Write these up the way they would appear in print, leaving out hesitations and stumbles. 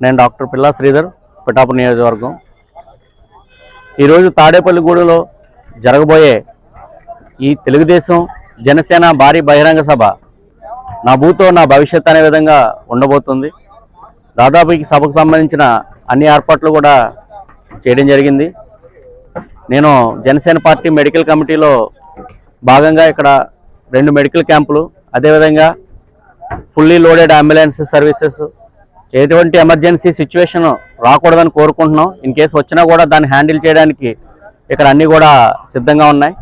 నేను డాక్టర్ పిల్లా శ్రీధర్, పిఠాపురం నియోజకవర్గం. ఈరోజు తాడేపల్లిగూడెంలో జరగబోయే ఈ తెలుగుదేశం జనసేన భారీ బహిరంగ సభ నా భూతో నా భవిష్యత్ అనే విధంగా ఉండబోతుంది. దాదాపు ఈ సభకు సంబంధించిన అన్ని ఏర్పాట్లు కూడా చేయడం జరిగింది. నేను జనసేన పార్టీ మెడికల్ కమిటీలో భాగంగా ఇక్కడ 2 మెడికల్ క్యాంపులు, అదేవిధంగా ఫుల్లీ లోడెడ్ అంబులెన్స్ సర్వీసెస్, ఎటువంటి ఎమర్జెన్సీ సిచ్యువేషన్ రాకూడదని కోరుకుంటున్నాం. ఇన్ కేసు వచ్చినా కూడా దాన్ని హ్యాండిల్ చేయడానికి ఇక్కడ అన్నీ కూడా సిద్ధంగా ఉన్నాయి.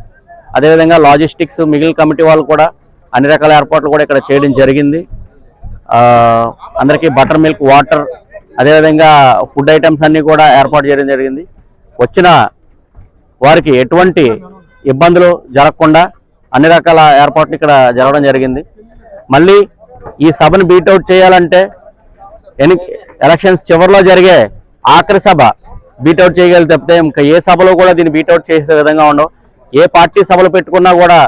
అదేవిధంగా లాజిస్టిక్స్ మిగిలిన కమిటీ వాళ్ళు కూడా అన్ని రకాల ఏర్పాట్లు కూడా ఇక్కడ చేయడం జరిగింది. అందరికీ బటర్ మిల్క్, వాటర్, అదేవిధంగా ఫుడ్ ఐటమ్స్ అన్నీ కూడా ఏర్పాటు చేయడం జరిగింది. వచ్చిన వారికి ఎటువంటి ఇబ్బందులు జరగకుండా అన్ని రకాల ఏర్పాట్లు ఇక్కడ జరగడం జరిగింది. మళ్ళీ ఈ సభను బీటౌట్ చేయాలంటే ఎలక్షన్స్ చివరిలో జరిగే ఆఖరి సభ బీటౌట్ చేయగలిగితే తప్పితే ఇంకా ఏ సభలో కూడా దీన్ని బీటౌట్ చేసే విధంగా ఉండవు. ఏ పార్టీ సభలు పెట్టుకున్నా కూడా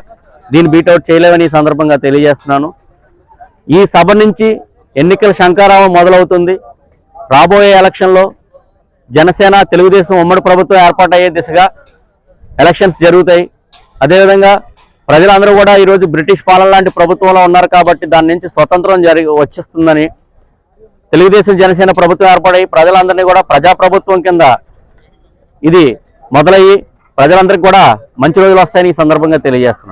దీన్ని బీటౌట్ చేయలేమని ఈ సందర్భంగా తెలియజేస్తున్నాను. ఈ సభ నుంచి ఎన్నికల శంఖారావం మొదలవుతుంది. రాబోయే ఎలక్షన్లో జనసేన తెలుగుదేశం ఉమ్మడి ప్రభుత్వం ఏర్పాటయ్యే దిశగా ఎలక్షన్స్ జరుగుతాయి. అదేవిధంగా ప్రజలందరూ కూడా ఈరోజు బ్రిటిష్ పాలన లాంటి ప్రభుత్వంలో ఉన్నారు కాబట్టి దాని నుంచి స్వతంత్రం వచ్చిస్తుందని, తెలుగుదేశం జనసేన ప్రభుత్వం ఏర్పడి ప్రజలందరినీ కూడా ప్రజాప్రభుత్వం కింద ఇది మొదలయ్యి ప్రజలందరికీ కూడా మంచి రోజులు వస్తాయని ఈ సందర్భంగా తెలియజేస్తున్నాను.